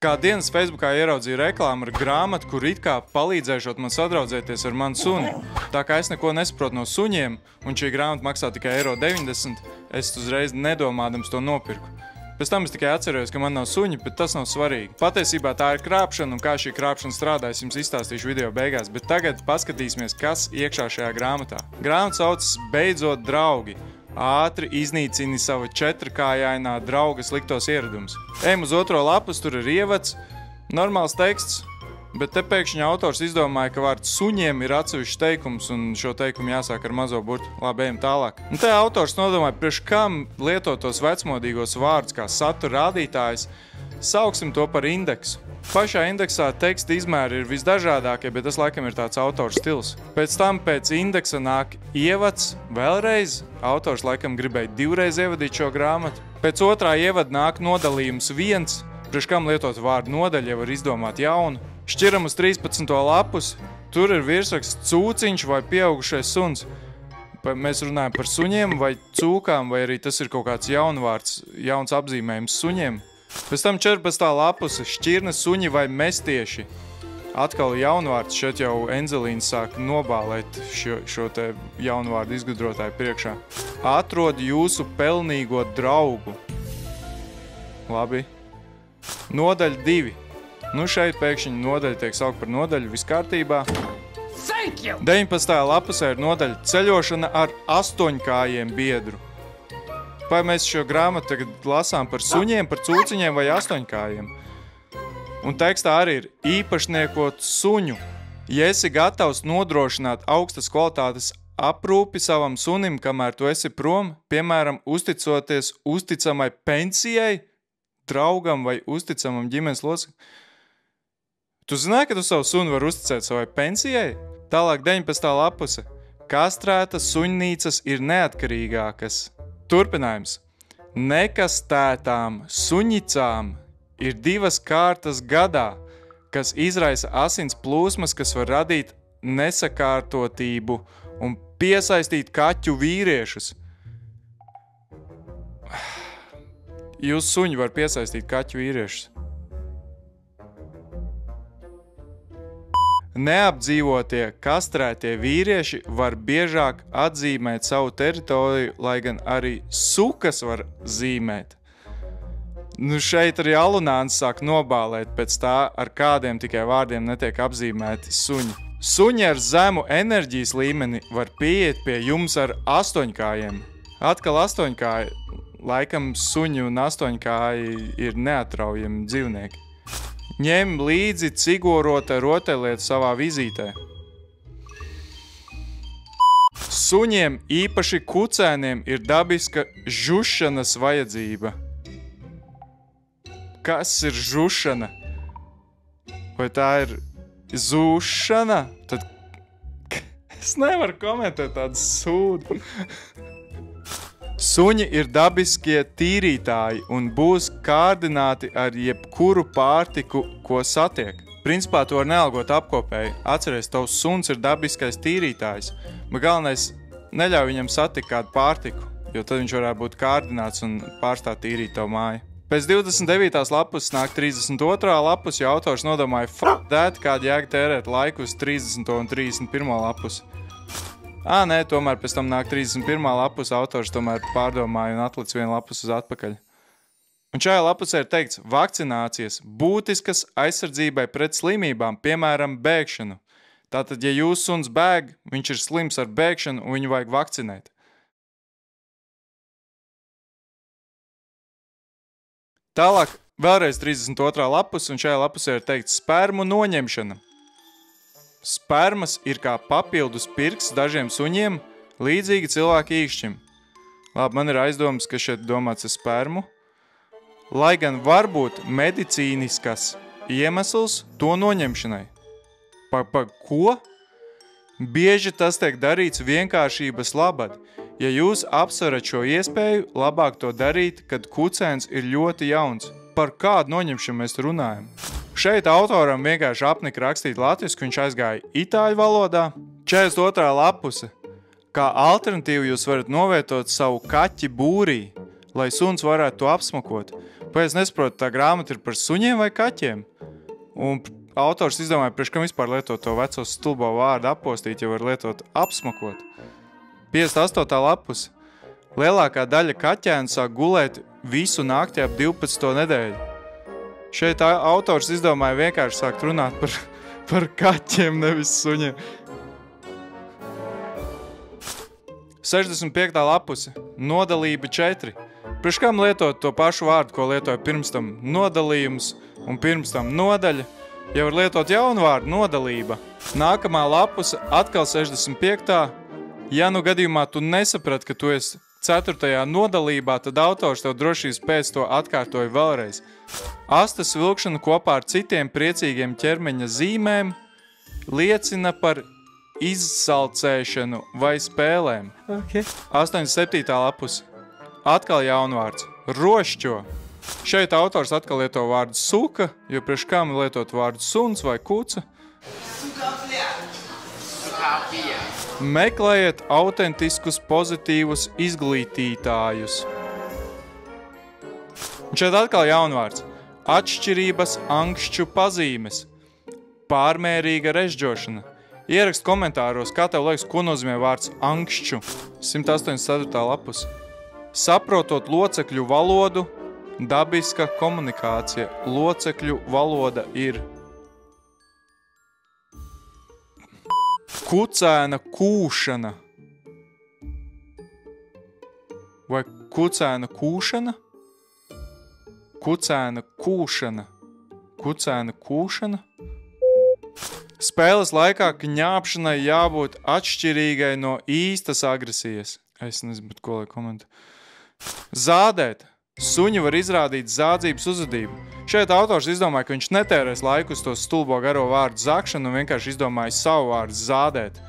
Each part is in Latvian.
Kā dienas Facebookā ieraudzīju reklāmu ar grāmatu, kur it kā palīdzēšot man sadraudzēties ar manu suni. Tā kā es neko nesaprotu no suņiem, un šī grāmata maksā tikai €90, es uzreiz nedomādams to nopirku. Pēc tam es tikai atcerējos, ka man nav suņi, bet tas nav svarīgi. Patiesībā tā ir krāpšana, un kā šī krāpšana strādā, es jums izstāstīšu video beigās, bet tagad paskatīsimies, kas iekšā šajā grāmatā. Grāmata saucas Beidzot draugi. Ātri iznīcini savu četrkājainā drauga sliktos ieradumus. Ejam uz otro lapus, tur ir ievads, normāls teksts, bet te pēkšņi autors izdomāja, ka vārds suņiem ir atsevišķs teikums, un šo teikumu jāsāk ar mazo burtu. Labi, ejam tālāk. Un te autors nodomāja, priekš kam lietot tos vecmodīgos vārdus kā satura rādītājs, sauksim to par indeksu. Pašā indeksā teksta izmēri ir visdažādākie, bet tas laikam ir tāds autora stils. Pēc tam pēc indeksa nāk ievads, vēlreiz. Autors laikam gribēja divreiz ievadīt šo grāmatu. Pēc otrā ievada nāk nodalījums 1, priekš kam lietot vārdu nodaļa jau var izdomāt jaunu. Šķiram uz 13. lapus, tur ir virsraksts cūciņš vai pieaugušais suns. Mēs runājam par suņiem vai cūkām, vai arī tas ir kaut kāds jaunvārds, jauns apzīmējums suņiem. Pēc tam 14. lapus šķirnes suņi vai mestieši. Atkal jaunvārds, šeit jau Enzelīns sāk nobālēt šo te jaunvārdu izgudrotāju priekšā. Atrod jūsu pelnīgo draugu. Labi. Nodaļa 2. Nu šeit pēkšņi nodaļa tiek saukt par nodaļu, viss kārtībā. 19. lapusē ir nodaļa ceļošana ar 8kājiem biedru. Vai mēs šo grāmatu tagad lasām par suņiem, par cūciņiem vai 8kājiem? Un tekstā arī ir īpašniekot suņu. Ja esi gatavs nodrošināt augstas kvalitātes aprūpi savam sunim, kamēr tu esi prom, piemēram, uzticoties uzticamai pensijai, draugam vai uzticamam ģimenes loceklim. Tu zināji, ka tu savu sunu var uzticēt savai pensijai? Tālāk 19. lapuse. Kastrētas suņnīcas ir neatkarīgākas. Turpinājums. Nekastētām suņicām ir 2 kārtas gadā, kas izraisa asins plūsmas, kas var radīt nesakārtotību un piesaistīt kaķu vīriešus. Jūs suņi var piesaistīt kaķu vīriešus. Neapdzīvotie, kastrētie vīrieši var biežāk atzīmēt savu teritoriju, lai gan arī sukas var zīmēt. Nu šeit arī alunāns sāk nobālēt pēc tā, ar kādiem tikai vārdiem netiek apzīmēti suņi. Suņi ar zemu enerģijas līmeni var pieiet pie jums ar 8kājiem. Atkal 8kāji, laikam suņi un 8kāji ir neatraujami dzīvnieki. Ņem līdzi cigorota rotaļlietu savā vizītē. Suņiem, īpaši kucēniem, ir dabiska žušanas vajadzība. Kas ir žušana? Vai tā ir zūšana? Tad es nevaru komentēt tādu sūdu. Suņi ir dabiskie tīrītāji un būs kārdināti ar jebkuru pārtiku, ko satiek. Principā to var nealgot apkopēji. Atceries, tavs suns ir dabiskais tīrītājs, bet galvenais neļauj viņam satikt kādu pārtiku, jo tad viņš varētu būt kārdināts un pārstāt tīrīt tavu māju. Pēc 29. lapus nāk 32. lapus, jo autors nodomāja kādu jēga tērēt laiku uz 30. un 31. lapus. Nē, tomēr pēc tam nāk 31. lapus, autors tomēr pārdomāja un atlic vienu lapus uz atpakaļ. Un šajā lapusē ir teikts vakcinācijas būtiskas aizsardzībai pret slimībām, piemēram, bēgšanu. Tātad, ja jūsu suns bēg, viņš ir slims ar bēgšanu un viņu vajag vakcinēt. Tālāk, vēlreiz 32. lapus, un šajā lapusē ir teikts spermu noņemšana. Spermas ir kā papildus pirks dažiem suņiem, līdzīgi cilvēku īkšķim. Labi, man ir aizdomas, ka šeit domāts ar spermu. Lai gan var būt medicīniskas iemesls to noņemšanai. Pa ko? Bieži tas tiek darīts vienkāršības labad. Ja jūs apsverat šo iespēju, labāk to darīt, kad kucēns ir ļoti jauns. Par kādu noņemšanu mēs runājam? Šeit autoram vienkārši apnika rakstīt latvisku, viņš aizgāja itāļu valodā. 42. lapuse. Kā alternatīvu jūs varat novietot savu kaķi būrī, lai suns varētu to apsmakot. Vai es nesaprotu, tā grāmata ir par suņiem vai kaķiem? Un autors izdomāja, priekš kam vispār lietot to veco stulbo vārdu apostīt, ja var lietot apsmakot. 58. lapus. Lielākā daļa kaķēnu sāk gulēt visu nakti ap 12. nedēļu. Šeit autors izdomāja vienkārši sākt runāt par kaķiem, nevis suņiem. 65. lapuse. Nodalība 4. Priekš kam lietot to pašu vārdu, ko lietoja pirms tam nodalījums un pirms tam nodaļa, ja var lietot jaunu vārdu nodalība. Nākamā lapuse atkal 65. Ja nu gadījumā tu nesaprat, ka tu esi 4. nodalībā, tad autors tev drošības pēc to atkārtoja vēlreiz. Astes vilkšana kopā ar citiem priecīgiem ķermeņa zīmēm liecina par izsalcēšanu vai spēlēm. Okay. 87. lapuse. Atkal jaunvārds. Rošķo. Šeit autors atkal lieto vārdu suka, jo priekš kam lietot vārdu suns vai kuca. Meklējiet autentiskus, pozitīvus izglītītājus. Un šeit atkal jaunvārds. Atšķirības ankšķu pazīmes. Pārmērīga režģošana. Ierakst komentāros, kā tev liekas, ko nozīmē vārds ankšķu. 184. lapus. Saprotot locekļu valodu, dabiska komunikācija. Locekļu valoda ir kucēna kūšana. Vai kucēna kūšana? Kucēna kūšana. Kucēna kūšana? Spēles laikā kņāpšanai jābūt atšķirīgai no īstas agresijas. Es nezinu, bet ko lai komentē. Zādēt. Suņi var izrādīt zādzības uzvedību. Šeit autors izdomāja, ka viņš netērēs laiku uz to stulbo garo vārdu zakšanu un vienkārši izdomāja savu vārdu zādēt.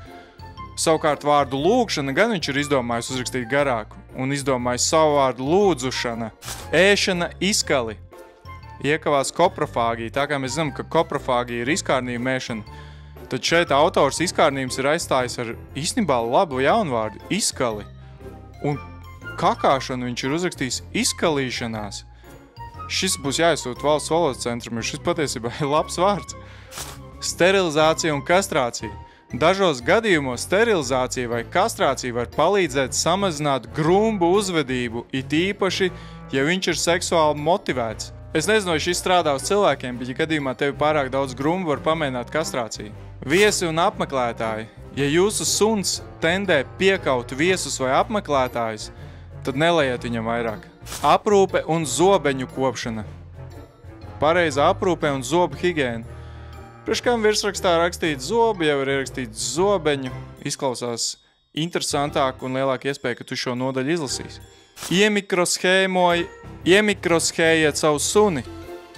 Savukārt vārdu lūgšana gan viņš ir izdomājis uzrakstīt garāku un izdomājis savu vārdu lūdzušana. Ēšana izkali. Iekavās koprofāgija. Tā kā mēs zinām, ka koprofāgija ir izkārnījuma ēšana, tad šeit autors izkārnījums ir aizstājis ar īstenībā labu jaunvārdu izkali. Un kakāšanu viņš ir uzrakstījis izkalīšanās. Šis būs jāizsūt valsts valodas centram, jo šis patiesībā ir labs vārds. Sterilizācija un kastrācija. Dažos gadījumos sterilizācija vai kastrācija var palīdzēt samazināt grumbu uzvedību, it īpaši, ja viņš ir seksuāli motivēts. Es nezinu, vai šis strādā uz cilvēkiem, bet ja gadījumā tevi pārāk daudz grumbu, var pamēģināt kastrāciju. Viesi un apmeklētāji. Ja jūsu suns tendē piekaut viesus vai apmeklētājus, tad nelejiet viņam vairāk. Aprūpe un zobeņu kopšana. Pareiza aprūpe un zobu higiēna. Priekš kam virsrakstā rakstīt zobi, jau ir ierakstīts zobeņu. Izklausās interesantāk un lielāka iespēja, ka tu šo nodaļu izlasīsi. Iemikrosχējiet savu suni.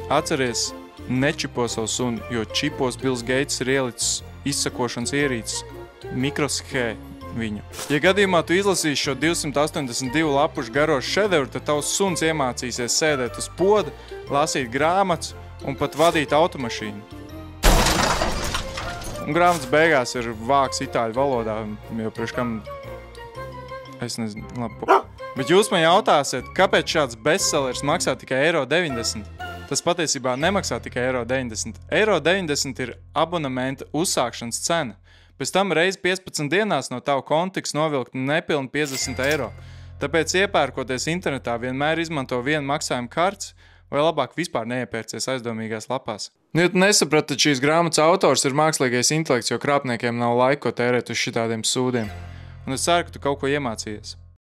Atceries, nečipo savu suni, jo čipos Bills Gates ir ielicis izsakošanas ierīces. Mikroshē viņu. Ja gadījumā tu izlasīsi šo 282 lapušu garo šedevru, tad tavs suns iemācīsies sēdēt uz poda, lasīt grāmatas un pat vadīt automašīnu. Un grāmatas beigās ir vāks itāļu valodā, jo priekš kam, es nezinu, labi. Bet jūs man jautāsiet, kāpēc šāds bestsellers maksā tikai €90? Tas patiesībā nemaksā tikai €90. €90 ir abonementa uzsākšanas cena. Pēc tam reiz 15 dienās no tavu konta tiks novilkt nepilni €50. Tāpēc iepērkoties internetā vienmēr izmanto vienu maksājumu kartes vai labāk vispār neiepērcies aizdomīgās lapās. Nu, ja tu nesaprati, tad šīs grāmatas autors ir mākslīgais intelekts, jo krāpniekiem nav laika, ko tērēt uz šitādiem sūdiem. Un es ceru, ka tu kaut ko iemācījies.